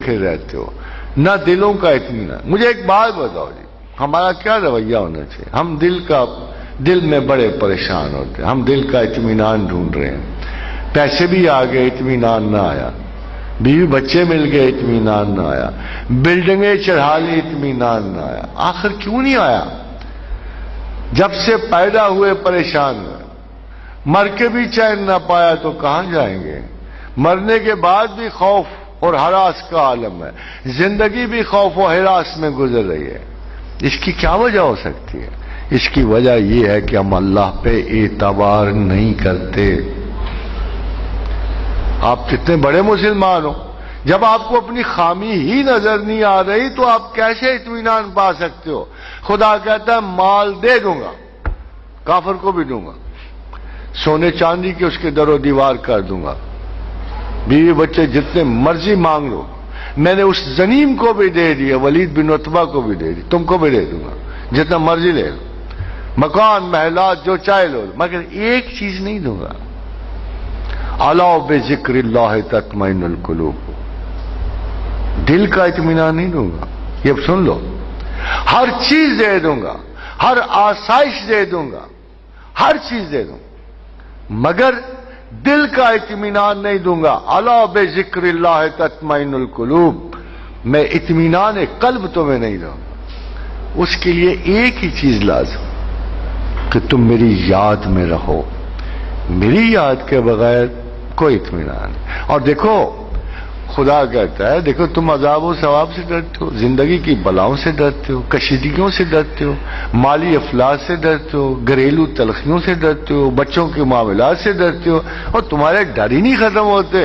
بکھر رہتے ہو، نہ دلوں کا اطمینان۔ مجھے ایک بات بتاؤ جی، ہمارا کیا رویہ ہونا چاہیے؟ ہم دل میں بڑے پریشان ہوتے ہیں، ہم دل کا اطمینان ڈھونڈ رہے ہیں، پیسے بھی آ گئے اطمینان نہ آیا، بیوی بچے مل گئے اطمینان نہ آیا، بلڈنگیں چڑھا لی اطمینان نہ آیا۔ آخر کیوں نہیں آیا؟ جب سے پیدا ہوئے پریشان ہوئے، مر کے بھی چین نہ پایا تو کہاں جائیں گے؟ مرنے کے بعد بھی خوف اور ہراس کا عالم ہے، زندگی بھی خوف و ہراس میں گزر رہی ہے۔ اس کی کیا وجہ ہو سکتی ہے؟ اس کی وجہ یہ ہے کہ ہم اللہ پہ اعتبار نہیں کرتے۔ آپ کتنے بڑے مسلمان ہو، جب آپ کو اپنی خامی ہی نظر نہیں آ رہی تو آپ کیسے اطمینان پا سکتے ہو؟ خدا کہتا ہے مال دے دوں گا، کافر کو بھی دوں گا، سونے چاندی کے اس کے در و دیوار کر دوں گا، بیوی بچے جتنے مرضی مانگ لو، میں نے اس زنیم کو بھی دے دیا، ولید بن عتبہ کو بھی دے دی، تم کو بھی دے دوں گا، جتنا مرضی لے لو، مکان محلات جو چاہے لو، مگر ایک چیز نہیں دوں گا، الا بذکر اللہ تطمئن القلوب، دل کا اطمینان نہیں دوں گا۔ یہ سن لو، ہر چیز دے دوں گا، ہر آسائش دے دوں گا، ہر چیز دے دوں گا، مگر دل کا اطمینان نہیں دوں گا۔ الا بذکر اللہ تطمئن القلوب، میں اطمینان قلب تمہیں نہیں دوں گا۔ اس کے لیے ایک ہی چیز لازم کہ تم میری یاد میں رہو، میری یاد کے بغیر کوئی اطمینان نہیں۔ اور دیکھو خدا کہتا ہے، دیکھو تم عذاب و ثواب سے ڈرتے ہو، زندگی کی بلاؤں سے ڈرتے ہو، کشیدگیوں سے ڈرتے ہو، مالی افلاس سے ڈرتے ہو، گھریلو تلخیوں سے ڈرتے ہو، بچوں کے معاملات سے ڈرتے ہو، اور تمہارے ڈر ہی نہیں ختم ہوتے۔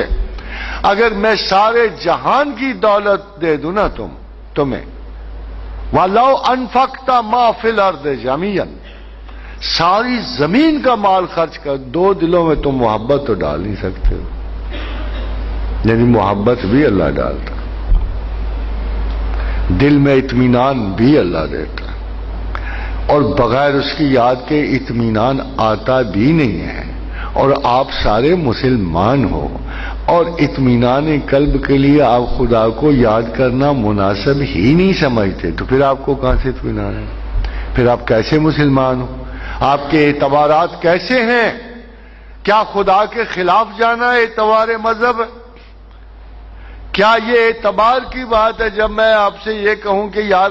اگر میں سارے جہان کی دولت دے دوں نا تمہیں، وَلَوْ أَنفَقْتَ مَا فِي الْأَرْضِ جَمِيعًا، ساری زمین کا مال خرچ کر، دو دلوں میں تم محبت تو ڈال نہیں سکتے ہو، یعنی محبت بھی اللہ ڈالتا، دل میں اطمینان بھی اللہ دیتا، اور بغیر اس کی یاد کے اطمینان آتا بھی نہیں ہے۔ اور آپ سارے مسلمان ہو، اور اطمینان قلب کے لیے آپ خدا کو یاد کرنا مناسب ہی نہیں سمجھتے، تو پھر آپ کو کہاں سے اطمینان ہے؟ پھر آپ کیسے مسلمان ہو؟ آپ کے اعتبارات کیسے ہیں؟ کیا خدا کے خلاف جانا اعتبار مذہب ہے؟ کیا یہ اعتبار کی بات ہے جب میں آپ سے یہ کہوں کہ یار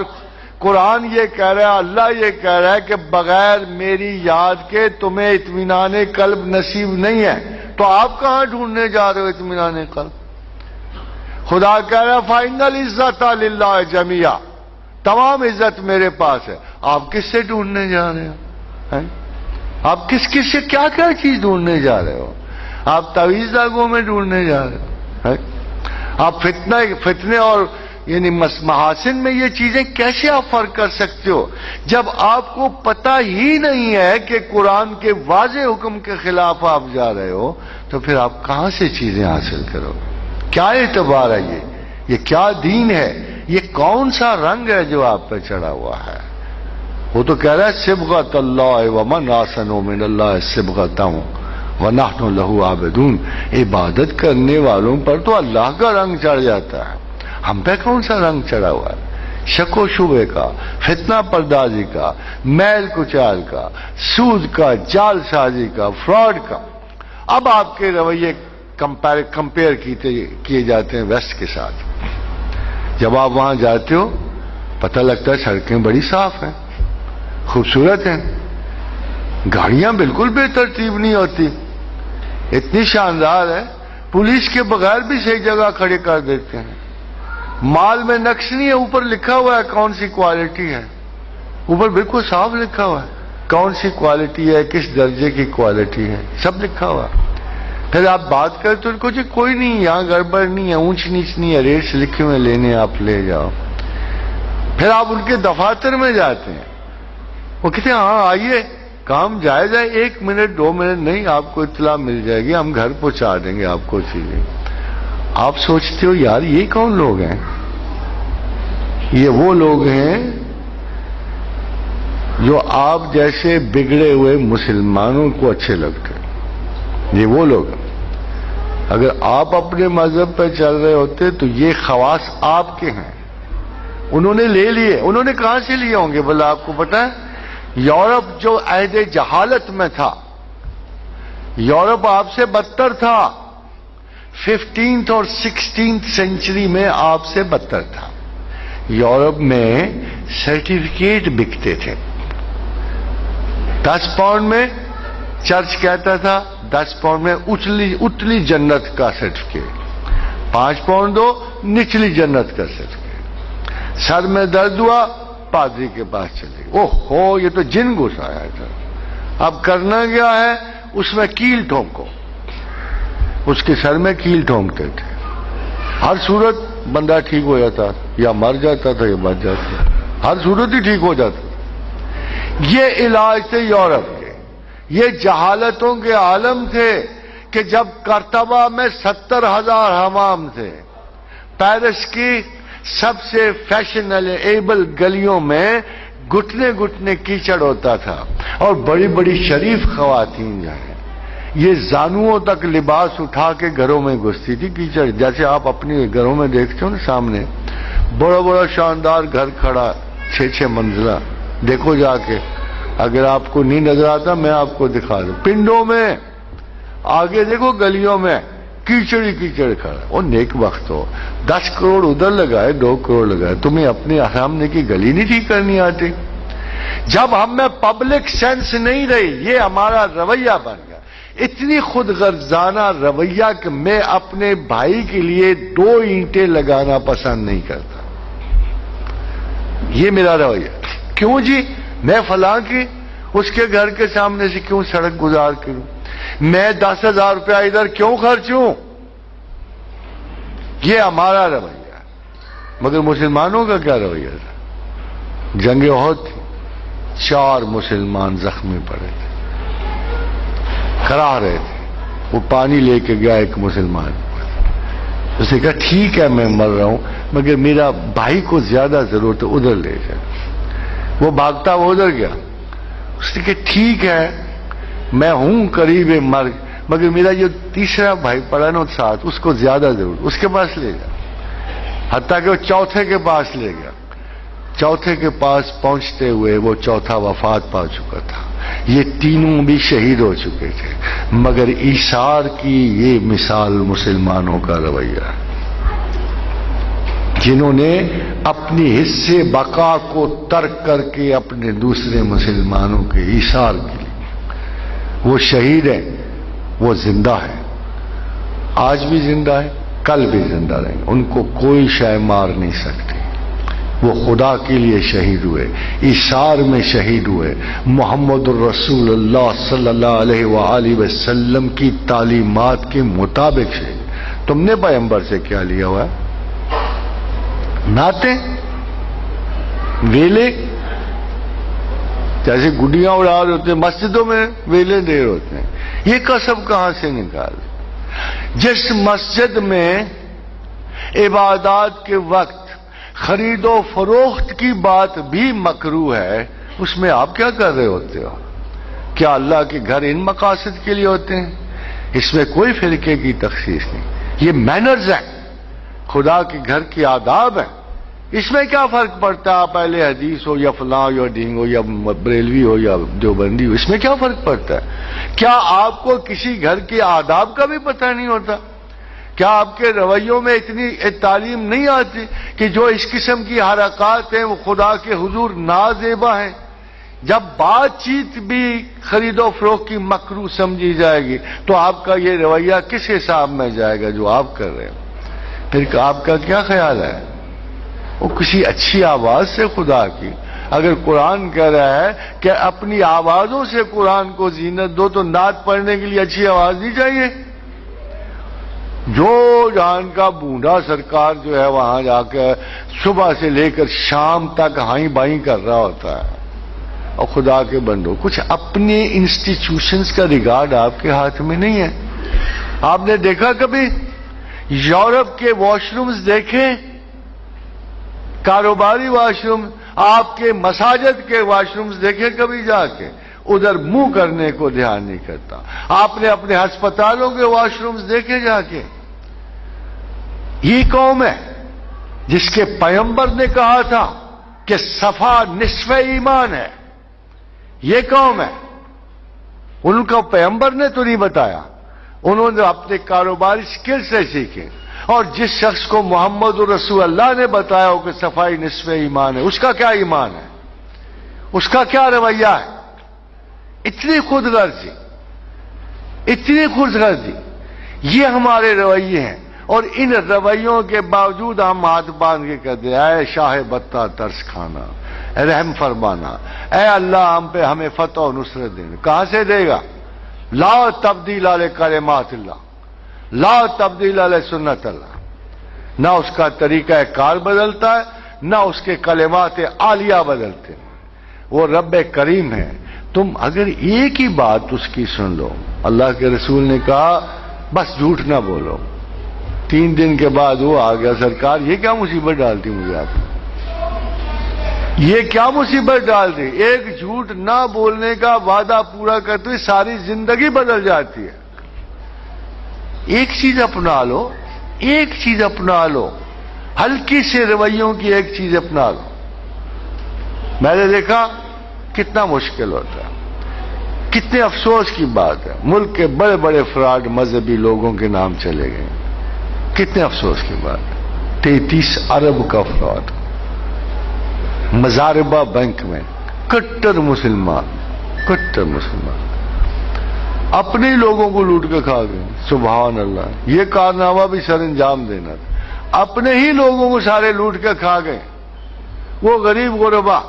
قرآن یہ کہہ رہا ہے، اللہ یہ کہہ رہا ہے کہ بغیر میری یاد کے تمہیں اطمینان قلب نصیب نہیں ہے، تو آپ کہاں ڈھونڈنے جا رہے ہو اطمینان قلب؟ خدا کہہ رہا ہے فَإِنَّ الْعِزَّةَ لِلَّهِ جَمِيعًا، تمام عزت میرے پاس ہے۔ آپ کس سے ڈھونڈنے جا رہے ہو؟ آپ کس سے کیا کیا چیز ڈھونڈنے جا رہے ہو؟ آپ تعویذ داغوں میں ڈھونڈنے جا رہے ہو؟ آپ فتنے اور یعنی محاسن میں یہ چیزیں کیسے آپ فرق کر سکتے ہو جب آپ کو پتہ ہی نہیں ہے کہ قرآن کے واضح حکم کے خلاف آپ جا رہے ہو؟ تو پھر آپ کہاں سے چیزیں حاصل کرو؟ کیا اعتبار ہے یہ کیا دین ہے؟ یہ کون سا رنگ ہے جو آپ پہ چڑھا ہوا ہے؟ وہ تو کہہ رہا ہے صبغۃ اللہ ومن احسن من اللہ صبغۃ وَنَحْنُ لَهُ عَابِدُونَ، عبادت کرنے والوں پر تو اللہ کا رنگ چڑھ جاتا ہے، ہم پہ کون سا رنگ چڑھا ہوا ہے؟ شک و شبے کا، فتنہ پردازی کا، میل کچال کا، سود کا، جال سازی کا، فراڈ کا۔ اب آپ کے رویے کمپیئر کیے جاتے ہیں ویسٹ کے ساتھ۔ جب آپ وہاں جاتے ہو پتہ لگتا ہے سڑکیں بڑی صاف ہیں، خوبصورت ہیں، گاڑیاں بالکل بے ترتیب نہیں ہوتی، اتنی شاندار ہے، پولیس کے بغیر بھی صحیح جگہ کھڑے کر دیتے ہیں، مال میں نقش نہیں ہے، اوپر لکھا ہوا ہے کون سی کوالٹی ہے، اوپر بالکل صاف لکھا ہوا ہے کون سی کوالٹی ہے، کس درجے کی کوالٹی ہے، سب لکھا ہوا ہے۔ پھر آپ بات کریں تو ان کو جی کوئی نہیں، یہاں گڑبڑ نہیں ہے، اونچ نیچ نہیں ہے، ریٹس لکھے ہوئے لینے آپ لے جاؤ۔ پھر آپ ان کے دفاتر میں جاتے ہیں، وہ کہتے ہیں ہاں آئیے، کام جائز ہے، 1 منٹ 2 منٹ نہیں، آپ کو اطلاع مل جائے گی، ہم گھر پہنچا دیں گے آپ کو چیزیں۔ آپ سوچتے ہو یار یہ کون لوگ ہیں؟ یہ وہ لوگ ہیں جو آپ جیسے بگڑے ہوئے مسلمانوں کو اچھے لگتے ہیں، یہ وہ لوگ ہیں۔ اگر آپ اپنے مذہب پہ چل رہے ہوتے تو یہ خواص آپ کے ہیں، انہوں نے لے لیے. انہوں نے کہاں سے لیے ہوں گے بھلا آپ کو پتا ہے؟ یورپ جو عہد جہالت میں تھا، یورپ آپ سے بدتر تھا. 15th اور 16th سینچری میں آپ سے بدتر تھا. یورپ میں سرٹیفکیٹ بکتے تھے. 10 پاؤنڈ میں چرچ کہتا تھا 10 پاؤنڈ میں اتلی جنت کا سرٹیفکیٹ، 5 پاؤنڈ دو نچلی جنت کا سرٹیفکیٹ. سر میں درد ہوا پادری کے پاس چلے گئے، اوہ یہ تو جن گھس آیا تھا. اب کرنا کیا ہے؟ اس میں کیل ٹھونکو. اس کے سر میں کیل ٹھونکتے تھے. ہر صورت بندہ ٹھیک ہو جاتا، یا مر جاتا تھا یا بچ جاتا، ہر صورت ہی ٹھیک ہو جاتا. یہ علاج تھے یورپ کے. یہ جہالتوں کے عالم تھے کہ جب کرتبہ میں 70,000 حمام تھے. پیرس کی سب سے فیشنیبل گلیوں میں گھٹنے گھٹنے کیچڑ ہوتا تھا، اور بڑی بڑی شریف خواتین جو ہیں یہ زانوؤں تک لباس اٹھا کے گھروں میں گھستی تھی کیچڑ. جیسے آپ اپنے گھروں میں دیکھتے ہو نا، سامنے بڑا بڑا شاندار گھر کھڑا 6 منزلہ، دیکھو جا کے. اگر آپ کو نہیں نظر آتا میں آپ کو دکھا دوں. پنڈوں میں آگے دیکھو گلیوں میں کیچڑ ہی کیچڑ کھڑا. اور نیک وقت ہو 10 کروڑ ادھر لگائے 2 کروڑ لگائے، تمہیں اپنے سامنے کی گلی نہیں ٹھیک کرنی آتی. جب ہم میں پبلک سینس نہیں رہی، یہ ہمارا رویہ بن گیا. اتنی خود غرضانہ رویہ کہ میں اپنے بھائی کے لیے 2 اینٹیں لگانا پسند نہیں کرتا. یہ میرا رویہ. کیوں جی؟ میں فلاں کی اس کے گھر کے سامنے سے کیوں سڑک گزار کروں؟ میں 10,000 روپیہ ادھر کیوں خرچوں؟ یہ ہمارا رویہ. مگر مسلمانوں کا کیا رویہ تھا؟ جنگ احد تھی، 4 مسلمان زخمی پڑے تھے، کھڑا رہے تھے. وہ پانی لے کے گیا ایک مسلمان، اس نے کہا ٹھیک ہے میں مر رہا ہوں مگر میرا بھائی کو زیادہ ضرورت ہے، ادھر لے جائے. وہ بھاگتا وہ ادھر گیا. اس نے کہا ٹھیک ہے میں ہوں قریب مرگ، مگر میرا جو تیسرا بھائی پڑا نا ساتھ، اس کو زیادہ ضرورت، اس کے پاس لے جا. حتیٰ کہ وہ چوتھے کے پاس لے گیا. چوتھے کے پاس پہنچتے ہوئے وہ چوتھا وفات پا چکا تھا. یہ تینوں بھی شہید ہو چکے تھے. مگر ایثار کی یہ مثال مسلمانوں کا رویہ ہے، جنہوں نے اپنی حصے بقا کو ترک کر کے اپنے دوسرے مسلمانوں کے ایثار کے لیے. وہ شہید ہیں، وہ زندہ ہیں، آج بھی زندہ ہیں، کل بھی زندہ رہیں گے. ان کو کوئی شے مار نہیں سکتی. وہ خدا کے لیے شہید ہوئے، ایثار میں شہید ہوئے، محمد الرسول اللہ صلی اللہ علیہ وآلہ وسلم کی تعلیمات کے مطابق شہید. تم نے پیغمبر سے کیا لیا ہوا ہے؟ نعتیں، ویلے، جیسے گڈیاں اڑا رہے ہوتے ہیں مسجدوں میں ویلے دے رہے ہوتے ہیں. یہ کسب کہاں سے نکال؟ جس مسجد میں عبادات کے وقت خرید و فروخت کی بات بھی مکروہ ہے، اس میں آپ کیا کر رہے ہوتے ہو؟ کیا اللہ کے گھر ان مقاصد کے لیے ہوتے ہیں؟ اس میں کوئی فرقے کی تخصیص نہیں. یہ مینرز ہیں، خدا کے گھر کی آداب ہیں. اس میں کیا فرق پڑتا ہے آپ اہل حدیث ہو یا فلاں یا ڈینگ ہو یا بریلوی ہو یا دیوبندی ہو؟ اس میں کیا فرق پڑتا ہے؟ کیا آپ کو کسی گھر کے آداب کا بھی پتہ نہیں ہوتا؟ کیا آپ کے رویوں میں اتنی تعلیم نہیں آتی کہ جو اس قسم کی حرکات ہیں وہ خدا کے حضور نازیبا ہیں؟ جب بات چیت بھی خرید و فروخت کی مکروہ سمجھی جائے گی تو آپ کا یہ رویہ کس حساب میں جائے گا جو آپ کر رہے ہیں؟ پھر آپ کا کیا خیال ہے؟ وہ کسی اچھی آواز سے خدا کی، اگر قرآن کہہ رہا ہے کہ اپنی آوازوں سے قرآن کو زینت دو تو نعت پڑھنے کے لیے اچھی آواز نہیں چاہیے؟ جو جہان کا بوڑھا سرکار جو ہے وہاں جا کے صبح سے لے کر شام تک ہائیں بائیں کر رہا ہوتا ہے. اور خدا کے بندو، کچھ اپنے انسٹیٹیوشنز کا ریگارڈ آپ کے ہاتھ میں نہیں ہے. آپ نے دیکھا کبھی یورپ کے واش رومز دیکھیں، کاروباری واش روم، آپ کے مساجد کے واش رومز دیکھیں کبھی جا کے؟ ادھر منہ کرنے کو دھیان نہیں کرتا. آپ نے اپنے ہسپتالوں کے واش رومز دیکھے جا کے؟ یہ قوم ہے جس کے پیغمبر نے کہا تھا کہ صفا نصف ایمان ہے. یہ قوم ہے. ان کا پیغمبر نے تو نہیں بتایا، انہوں نے اپنے کاروباری سکل سے سیکھے. اور جس شخص کو محمد رسول اللہ نے بتایا ہو کہ صفائی نصف ایمان ہے، اس کا کیا ایمان ہے؟ اس کا کیا رویہ ہے؟ اتنی خود غرضی، اتنی خود غرضی. یہ ہمارے رویے ہیں، اور ان رویوں کے باوجود ہم ہاتھ باندھ کے کہتے ہیں اے شاہ بتا ترس کھانا، اے رحم فرمانا، اے اللہ ہم پہ ہمیں فتح و نصرت دینا. کہاں سے دے گا؟ لا تبدیل علی کلمات اللہ، لا تبدیل علی سنت اللہ. نہ اس کا طریقہ کار بدلتا ہے، نہ اس کے کلمات عالیہ بدلتے ہیں. وہ رب کریم ہے. تم اگر ایک ہی بات اس کی سن لو، اللہ کے رسول نے کہا بس جھوٹ نہ بولو. 3 دن کے بعد وہ آ گیا، سرکار یہ کیا مصیبت ڈالتی مجھے آپ نے، یہ کیا مصیبت ڈال دی؟ ایک جھوٹ نہ بولنے کا وعدہ پورا کرتے ہوئے ساری زندگی بدل جاتی ہے. ایک چیز اپنا لو، ایک چیز اپنا لو، ہلکی سے رویوں کی ایک چیز اپنا لو. میں نے دیکھا کتنا مشکل ہوتا ہے، کتنے افسوس کی بات ہے. ملک کے بڑے بڑے فراڈ مذہبی لوگوں کے نام چلے گئے. کتنے افسوس کی بات ہے. 33 ارب کا فراڈ مزاربہ بینک میں. کٹر مسلمان، کٹر مسلمان اپنے ہی لوگوں کو لوٹ کے کھا گئے. سبحان اللہ. یہ کارنامہ بھی سر انجام دینا تھا. اپنے ہی لوگوں کو سارے لوٹ کے کھا گئے. وہ غریب غربا،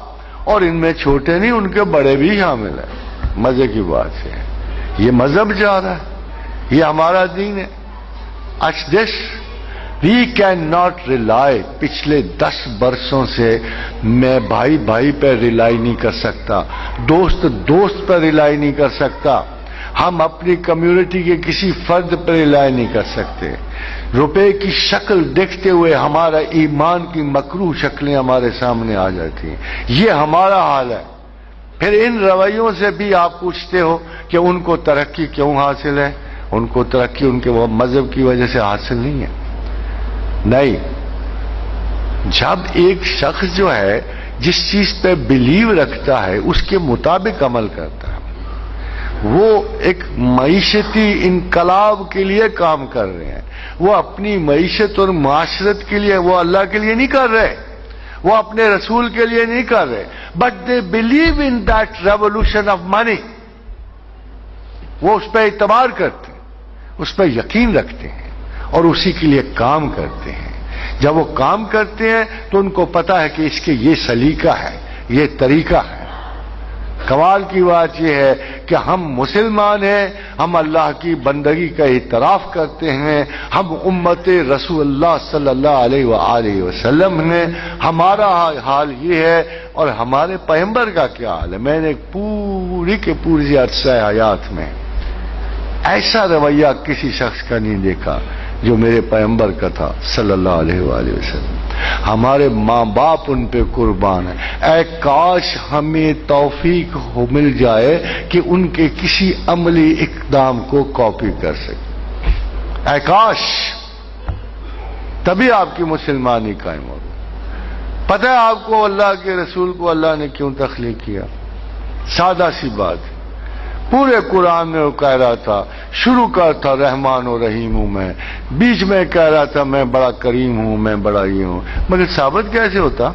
اور ان میں چھوٹے نہیں ان کے بڑے بھی شامل ہیں. مزے کی بات ہے. یہ مذہب جا رہا ہے، یہ ہمارا دین ہے. دس وی کین ناٹ ریلائی. پچھلے 10 برسوں سے میں بھائی بھائی پہ ریلائی نہیں کر سکتا، دوست دوست پہ ریلائی نہیں کر سکتا. ہم اپنی کمیونٹی کے کسی فرد پہ ریلائی نہیں کر سکتے. روپے کی شکل دیکھتے ہوئے ہمارا ایمان کی مکروہ شکلیں ہمارے سامنے آ جاتی ہیں. یہ ہمارا حال ہے. پھر ان رویوں سے بھی آپ پوچھتے ہو کہ ان کو ترقی کیوں حاصل ہے؟ ان کو ترقی ان کے مذہب کی وجہ سے حاصل نہیں ہے. نہیں، جب ایک شخص جو ہے جس چیز پہ بلیو رکھتا ہے اس کے مطابق عمل کرتا ہے، وہ ایک معیشتی انقلاب کے لیے کام کر رہے ہیں. وہ اپنی معیشت اور معاشرت کے لیے، وہ اللہ کے لیے نہیں کر رہے، وہ اپنے رسول کے لیے نہیں کر رہے. But they believe in that revolution of money. وہ اس پہ اعتبار کرتے ہیں، اس پہ یقین رکھتے ہیں اور اسی کے لیے کام کرتے ہیں. جب وہ کام کرتے ہیں تو ان کو پتا ہے کہ اس کے یہ سلیقہ ہے، یہ طریقہ ہے. کمال کی بات یہ ہے کہ ہم مسلمان ہیں، ہم اللہ کی بندگی کا اعتراف کرتے ہیں، ہم امت رسول اللہ صلی اللہ علیہ وآلہ وسلم ہیں. ہمارا حال یہ ہے، اور ہمارے پیغمبر کا کیا حال ہے؟ میں نے پوری کے پوری عرصہ حیات میں ایسا رویہ کسی شخص کا نہیں دیکھا جو میرے پیغمبر کا تھا صلی اللہ علیہ وآلہ وسلم. ہمارے ماں باپ ان پہ قربان ہیں. اے کاش ہمیں توفیق مل جائے کہ ان کے کسی عملی اقدام کو کاپی کر سکیں. اے کاش، تبھی آپ کی مسلمانی قائم ہوگی. پتہ ہے آپ کو اللہ کے رسول کو اللہ نے کیوں تخلیق کیا؟ سادہ سی بات. پورے قرآن میں وہ کہہ رہا تھا، شروع کا تھا رحمان و رحیم ہوں میں، بیچ میں کہہ رہا تھا میں بڑا کریم ہوں، میں بڑا یہ ہوں. مگر ثابت کیسے ہوتا؟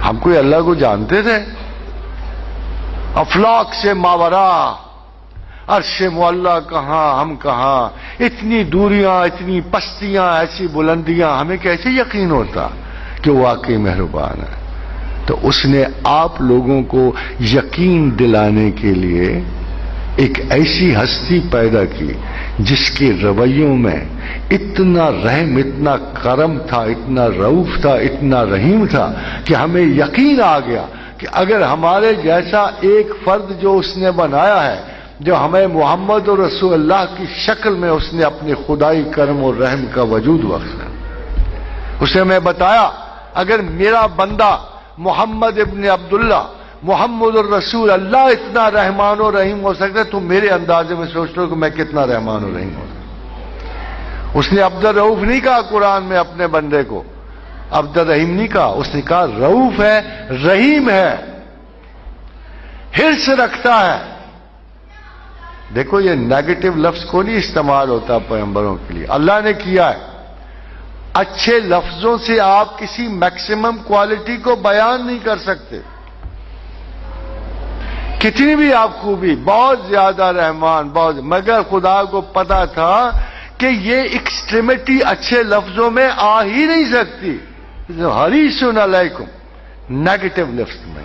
ہم کوئی اللہ کو جانتے تھے؟ افلاک سے ماورا، عرش معلیٰ کہاں، ہم کہاں، اتنی دوریاں، اتنی پستیاں، ایسی بلندیاں، ہمیں کیسے یقین ہوتا کہ وہ واقعی مہربان ہے؟ تو اس نے آپ لوگوں کو یقین دلانے کے لیے ایک ایسی ہستی پیدا کی جس کے رویوں میں اتنا رحم، اتنا کرم تھا، اتنا رؤوف تھا، اتنا رحیم تھا کہ ہمیں یقین آ گیا کہ اگر ہمارے جیسا ایک فرد جو اس نے بنایا ہے، جو ہمیں محمد اور رسول اللہ کی شکل میں اس نے اپنے خدائی کرم اور رحم کا وجود بخشا. اسے میں بتایا اگر میرا بندہ محمد ابن عبداللہ محمد الرسول اللہ اتنا رحمان و رحیم ہو سکتا ہے، تم میرے اندازے میں سوچ لو کہ میں کتنا رحمان و رحیم ہوں۔ اس نے عبد الرؤوف نہیں کہا قرآن میں اپنے بندے کو، عبد الرحیم نہیں کہا، اس نے کہا رؤوف ہے، رحیم ہے، حرص رکھتا ہے۔ دیکھو یہ نیگیٹو لفظ کو نہیں استعمال ہوتا پیغمبروں کے لیے، اللہ نے کیا ہے۔ اچھے لفظوں سے آپ کسی میکسیمم کوالٹی کو بیان نہیں کر سکتے، کتنی بھی آپ خوبی، بہت زیادہ رحمان، بہت، مگر خدا کو پتا تھا کہ یہ ایکسٹریمٹی اچھے لفظوں میں آ ہی نہیں سکتی، حریص علیکم نیگیٹو لفظ میں،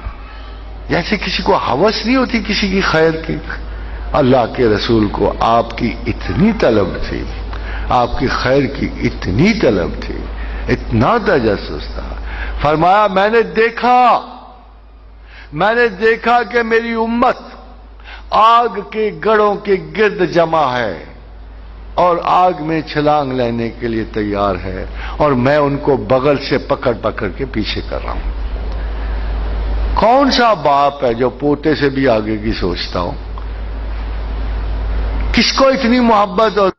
جیسے کسی کو ہوس نہیں ہوتی کسی کی خیر کی۔ اللہ کے رسول کو آپ کی اتنی طلب تھی، آپ کی خیر کی اتنی طلب تھی، اتنا تجسس تھا، فرمایا میں نے دیکھا کہ میری امت آگ کے گڑھوں کے گرد جمع ہے اور آگ میں چھلانگ لینے کے لیے تیار ہے، اور میں ان کو بغل سے پکڑ پکڑ کے پیچھے کر رہا ہوں۔ کون سا باپ ہے جو پوتے سے بھی آگے کی سوچتا ہو؟ کس کو اتنی محبت اور